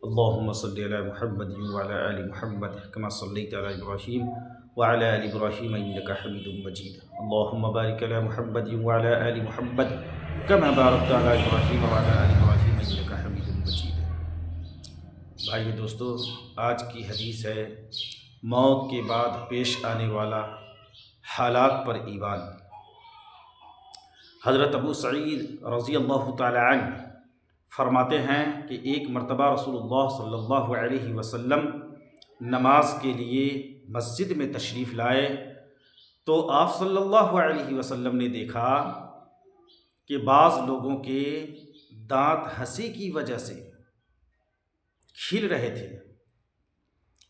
اللهم صل على محمد وعلى آل محمد كما صليت على إبراهيم وعلى آل إبراهيم إنك حميد مجيد. اللهم بارك على محمد وعلى آل محمد كما باركت على إبراهيم وعلى آل إبراهيم إنك حميد مجيد. بھائی دوستو، آج کی حدیث ہے موت کے بعد پیش آنے والا حالات پر ایمان۔ حضرت ابو سعید رضی اللہ تعالی عنہ فرماتے ہیں کہ ایک مرتبہ رسول اللہ صلی اللہ علیہ وسلم نماز کے لیے مسجد میں تشریف لائے تو آپ صلی اللہ علیہ وسلم نے دیکھا کہ بعض لوگوں کے دانت ہنسی کی وجہ سے کھل رہے تھے،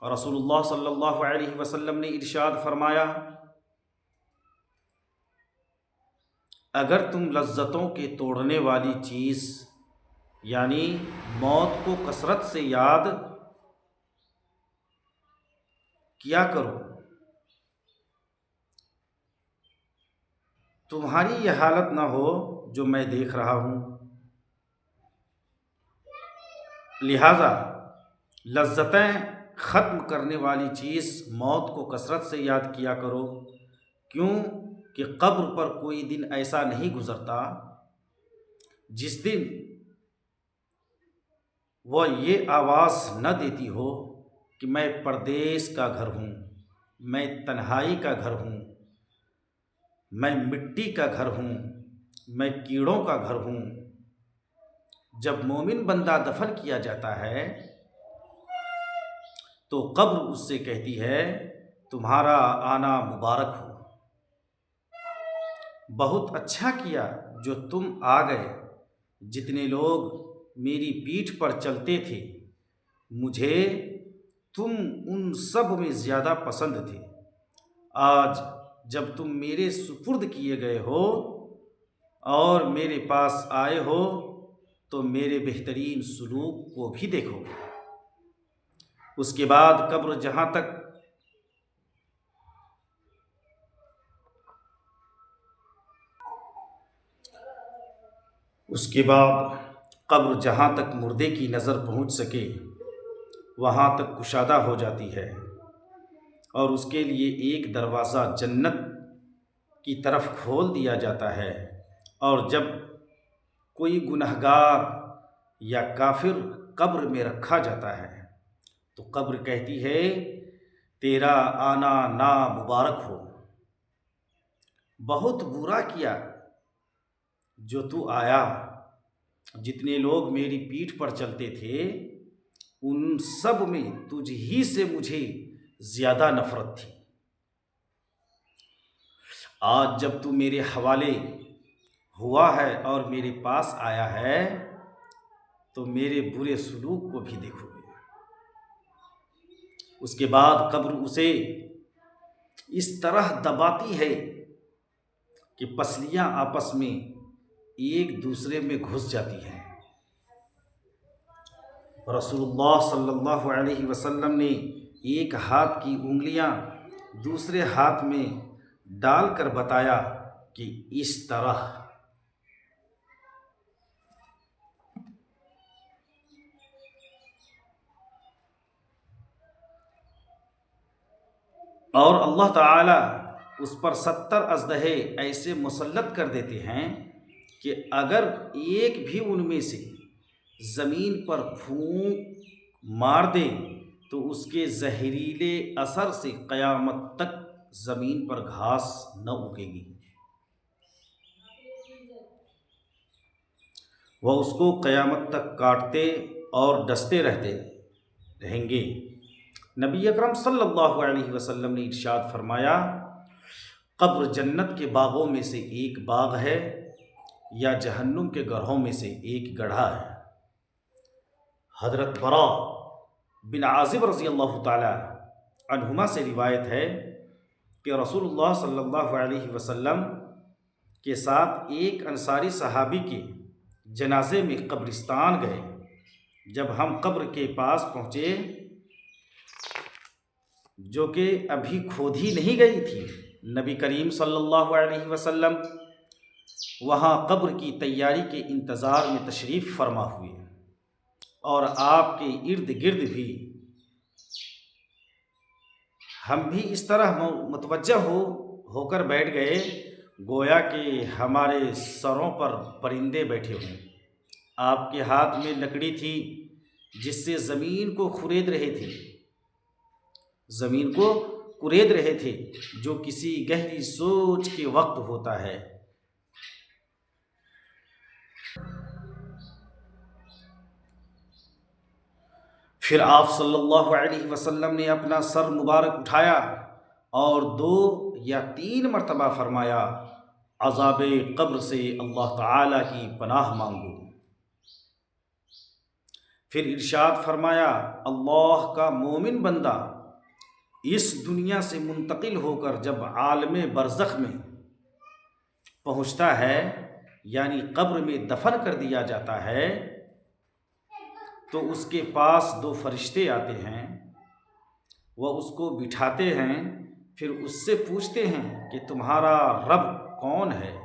اور رسول اللہ صلی اللہ علیہ وسلم نے ارشاد فرمایا، اگر تم لذتوں کے توڑنے والی چیز یعنی موت کو کثرت سے یاد کیا کرو، تمہاری یہ حالت نہ ہو جو میں دیکھ رہا ہوں۔ لہذا لذتیں ختم کرنے والی چیز موت کو کثرت سے یاد کیا کرو، کیوں کہ قبر پر کوئی دن ایسا نہیں گزرتا جس دن وہ یہ آواز نہ دیتی ہو کہ میں پردیس کا گھر ہوں، میں تنہائی کا گھر ہوں، میں مٹی کا گھر ہوں، میں کیڑوں کا گھر ہوں۔ جب مومن بندہ دفن کیا جاتا ہے تو قبر اس سے کہتی ہے، تمہارا آنا مبارک ہو، بہت اچھا کیا جو تم آ گئے۔ جتنے لوگ میری پیٹھ پر چلتے تھے مجھے تم ان سب میں زیادہ پسند تھے، آج جب تم میرے سپرد کیے گئے ہو اور میرے پاس آئے ہو تو میرے بہترین سلوک کو بھی دیکھو گے۔ اس کے بعد قبر جہاں تک مردے کی نظر پہنچ سکے وہاں تک کشادہ ہو جاتی ہے، اور اس کے لیے ایک دروازہ جنت کی طرف کھول دیا جاتا ہے، اور جب کوئی گنہگار یا کافر قبر میں رکھا جاتا ہے تو قبر کہتی ہے، تیرا آنا نا مبارک ہو، بہت برا کیا جو تو آیا۔ جتنے لوگ میری پیٹھ پر چلتے تھے ان سب میں تجھ ہی سے مجھے زیادہ نفرت تھی، آج جب تو میرے حوالے ہوا ہے اور میرے پاس آیا ہے تو میرے برے سلوک کو بھی دیکھو گے۔ اس کے بعد قبر اسے اس طرح دباتی ہے کہ پسلیاں آپس میں ایک دوسرے میں گھس جاتی ہیں۔ رسول اللہ صلی اللہ علیہ وسلم نے ایک ہاتھ کی انگلیاں دوسرے ہاتھ میں ڈال کر بتایا کہ اس طرح۔ اور اللہ تعالی اس پر 70 اژدہے ایسے مسلط کر دیتے ہیں کہ اگر ایک بھی ان میں سے زمین پر پھونک مار دے تو اس کے زہریلے اثر سے قیامت تک زمین پر گھاس نہ اگے گی، وہ اس کو قیامت تک کاٹتے اور ڈستے رہیں گے۔ نبی اکرم صلی اللہ علیہ وسلم نے ارشاد فرمایا، قبر جنت کے باغوں میں سے ایک باغ ہے یا جہنم کے گڑھوں میں سے ایک گڑھا ہے۔ حضرت براء بن عازب رضی اللہ تعالی عنہما سے روایت ہے کہ رسول اللہ صلی اللہ علیہ وسلم کے ساتھ ایک انصاری صحابی کے جنازے میں قبرستان گئے۔ جب ہم قبر کے پاس پہنچے جو کہ ابھی کھودی نہیں گئی تھی، نبی کریم صلی اللہ علیہ وسلم وہاں قبر کی تیاری کے انتظار میں تشریف فرما ہوئے۔ اور آپ کے ارد گرد بھی ہم بھی اس طرح متوجہ ہو کر بیٹھ گئے گویا کہ ہمارے سروں پر پرندے بیٹھے ہوں۔ آپ کے ہاتھ میں لکڑی تھی جس سے زمین کو کھرید رہے تھے، زمین کو کورید رہے تھے، جو کسی گہری سوچ کے وقت ہوتا ہے۔ پھر آپ صلی اللہ علیہ وسلم نے اپنا سر مبارک اٹھایا اور 2 یا 3 مرتبہ فرمایا، عذاب قبر سے اللہ تعالی کی پناہ مانگو۔ پھر ارشاد فرمایا، اللہ کا مومن بندہ اس دنیا سے منتقل ہو کر جب عالم برزخ میں پہنچتا ہے، یعنی قبر میں دفن کر دیا جاتا ہے، تو اس کے پاس 2 فرشتے آتے ہیں، وہ اس کو بٹھاتے ہیں، پھر اس سے پوچھتے ہیں کہ تمہارا رب کون ہے؟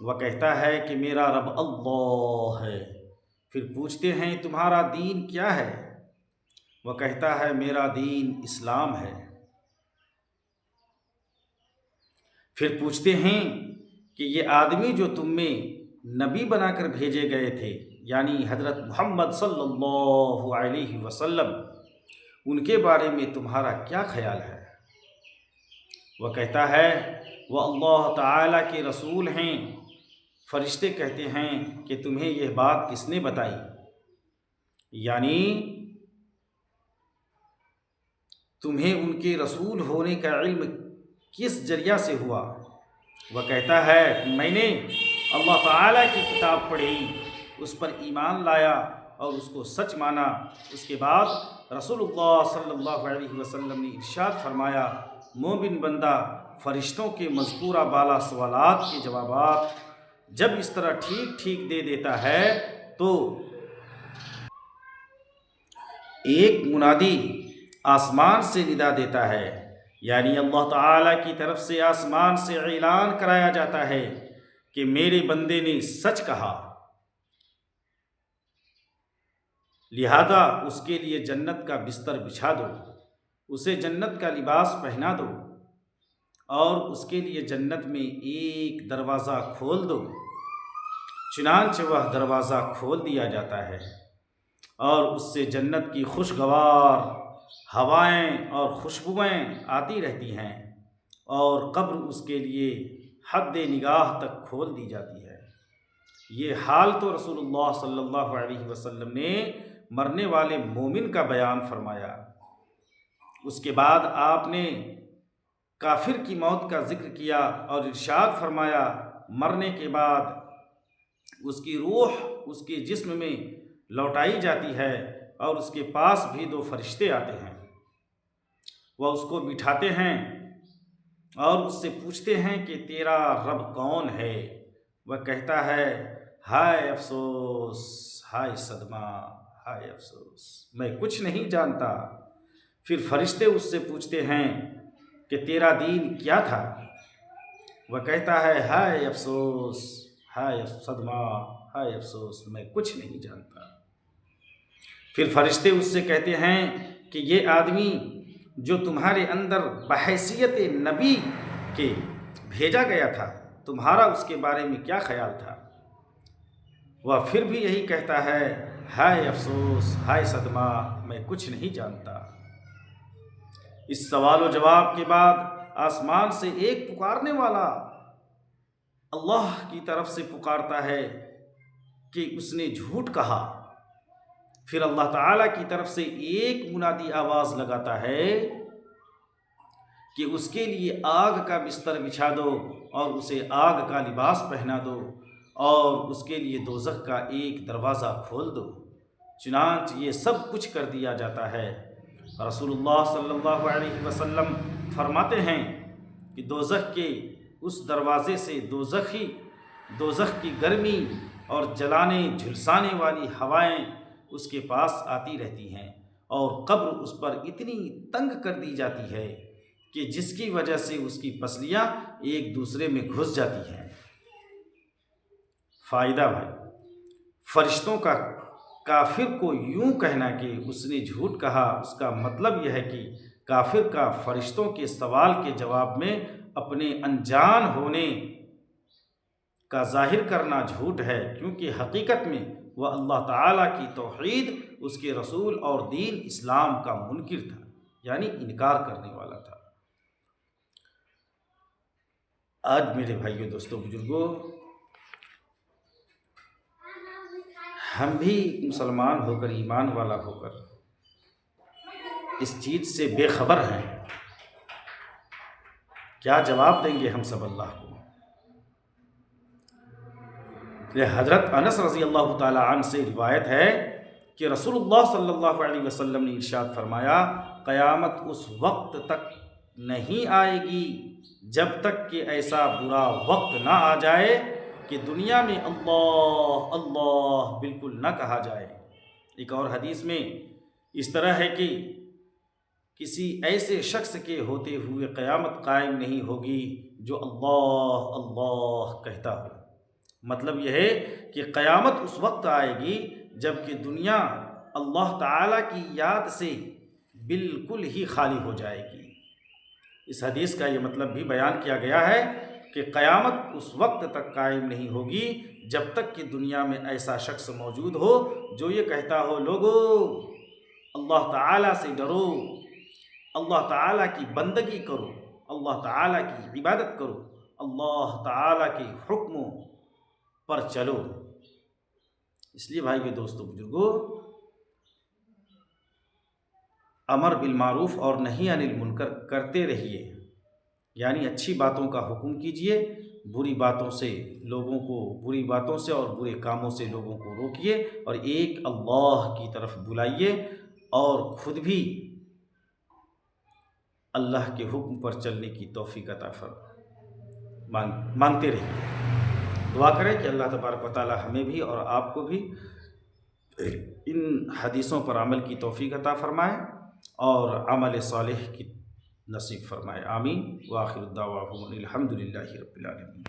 وہ کہتا ہے کہ میرا رب اللہ ہے۔ پھر پوچھتے ہیں تمہارا دین کیا ہے؟ وہ کہتا ہے میرا دین اسلام ہے۔ پھر پوچھتے ہیں کہ یہ آدمی جو تم میں نبی بنا کر بھیجے گئے تھے، یعنی حضرت محمد صلی اللہ علیہ وسلم، ان کے بارے میں تمہارا کیا خیال ہے؟ وہ کہتا ہے وہ اللہ تعالیٰ کے رسول ہیں۔ فرشتے کہتے ہیں کہ تمہیں یہ بات کس نے بتائی؟ یعنی تمہیں ان کے رسول ہونے کا علم کس ذریعہ سے ہوا؟ وہ کہتا ہے میں نے اللہ تعالیٰ کی کتاب پڑھی، اس پر ایمان لایا اور اس کو سچ مانا۔ اس کے بعد رسول اللہ صلی اللہ علیہ وسلم نے ارشاد فرمایا، مومن بندہ فرشتوں کے مذکورہ بالا سوالات کے جوابات جب اس طرح ٹھیک ٹھیک دے دیتا ہے تو ایک منادی آسمان سے ندا دیتا ہے، یعنی اللہ تعالیٰ کی طرف سے آسمان سے اعلان کرایا جاتا ہے کہ میرے بندے نے سچ کہا، لہذا اس کے لیے جنت کا بستر بچھا دو، اسے جنت کا لباس پہنا دو، اور اس کے لیے جنت میں ایک دروازہ کھول دو۔ چنانچہ وہ دروازہ کھول دیا جاتا ہے اور اس سے جنت کی خوشگوار ہوائیں اور خوشبوئیں آتی رہتی ہیں، اور قبر اس کے لیے حد نگاہ تک کھول دی جاتی ہے۔ یہ حال تو رسول اللہ صلی اللہ علیہ وسلم نے مرنے والے مومن کا بیان فرمایا۔ اس کے بعد آپ نے کافر کی موت کا ذکر کیا اور ارشاد فرمایا، مرنے کے بعد اس کی روح اس کے جسم میں لوٹائی جاتی ہے اور اس کے پاس بھی 2 فرشتے آتے ہیں، وہ اس کو بٹھاتے ہیں اور اس سے پوچھتے ہیں کہ تیرا رب کون ہے؟ وہ کہتا ہے ہائے افسوس، ہائے صدمہ، ہائے افسوس، میں کچھ نہیں جانتا۔ پھر فرشتے اس سے پوچھتے ہیں کہ تیرا دین کیا تھا؟ وہ کہتا ہے ہائے افسوس، ہائے صدمہ، ہائے افسوس، میں کچھ نہیں جانتا۔ پھر فرشتے اس سے کہتے ہیں کہ یہ آدمی جو تمہارے اندر بحیثیت نبی کے بھیجا گیا تھا، تمہارا اس کے بارے میں کیا خیال تھا؟ وہ پھر بھی یہی کہتا ہے ہائے افسوس، ہائے صدمہ، میں کچھ نہیں جانتا۔ اس سوال و جواب کے بعد آسمان سے ایک پکارنے والا اللہ کی طرف سے پکارتا ہے کہ اس نے جھوٹ کہا۔ پھر اللہ تعالیٰ کی طرف سے ایک منادی آواز لگاتا ہے کہ اس کے لیے آگ کا بستر بچھا دو اور اسے آگ کا لباس پہنا دو اور اس کے لیے دوزخ کا ایک دروازہ کھول دو۔ چنانچہ یہ سب کچھ کر دیا جاتا ہے۔ رسول اللہ صلی اللہ علیہ وسلم فرماتے ہیں کہ دوزخ کے اس دروازے سے دوزخ کی گرمی اور جلانے جھلسانے والی ہوائیں اس کے پاس آتی رہتی ہیں، اور قبر اس پر اتنی تنگ کر دی جاتی ہے کہ جس کی وجہ سے اس کی پسلیاں ایک دوسرے میں گھس جاتی ہیں۔ فائدہ بھائی، فرشتوں کا کافر کو یوں کہنا کہ اس نے جھوٹ کہا، اس کا مطلب یہ ہے کہ کافر کا فرشتوں کے سوال کے جواب میں اپنے انجان ہونے کا ظاہر کرنا جھوٹ ہے، کیونکہ حقیقت میں وہ اللہ تعالیٰ کی توحید، اس کے رسول اور دین اسلام کا منکر تھا، یعنی انکار کرنے والا تھا۔ آج میرے بھائیوں، دوستوں، بزرگوں، ہم بھی مسلمان ہو کر، ایمان والا ہو کر اس چیز سے بے خبر ہیں۔ کیا جواب دیں گے ہم سب اللہ کو؟ حضرت انس رضی اللہ تعالی عنہ سے روایت ہے کہ رسول اللہ صلی اللہ علیہ وسلم نے ارشاد فرمایا، قیامت اس وقت تک نہیں آئے گی جب تک کہ ایسا برا وقت نہ آ جائے کہ دنیا میں اللہ اللہ بالکل نہ کہا جائے۔ ایک اور حدیث میں اس طرح ہے کہ کسی ایسے شخص کے ہوتے ہوئے قیامت قائم نہیں ہوگی جو اللہ اللہ کہتا ہو۔ مطلب یہ ہے کہ قیامت اس وقت آئے گی جب کہ دنیا اللہ تعالیٰ کی یاد سے بالکل ہی خالی ہو جائے گی۔ اس حدیث کا یہ مطلب بھی بیان کیا گیا ہے کہ قیامت اس وقت تک قائم نہیں ہوگی جب تک کہ دنیا میں ایسا شخص موجود ہو جو یہ کہتا ہو، لوگو اللہ تعالیٰ سے ڈرو، اللہ تعالیٰ کی بندگی کرو، اللہ تعالیٰ کی عبادت کرو، اللہ تعالیٰ کے حکموں پر چلو۔ اس لیے بھائیو، دوستو، بزرگوں، امر بالمعروف اور نہی عن المنکر کرتے رہیے، یعنی اچھی باتوں کا حکم کیجیے، بری باتوں سے لوگوں کو، بری باتوں سے اور برے کاموں سے لوگوں کو روکیے، اور ایک اللہ کی طرف بلائیے، اور خود بھی اللہ کے حکم پر چلنے کی توفیق عطا مانگتے رہیے۔ دعا کریں کہ اللہ تبارک و تعالی ہمیں بھی اور آپ کو بھی ان حدیثوں پر عمل کی توفیق عطا فرمائے اور عمل صالح کی نصیب فرمائے۔ آمین۔ وآخر الدعواہم الحمد للہ رب العالمین۔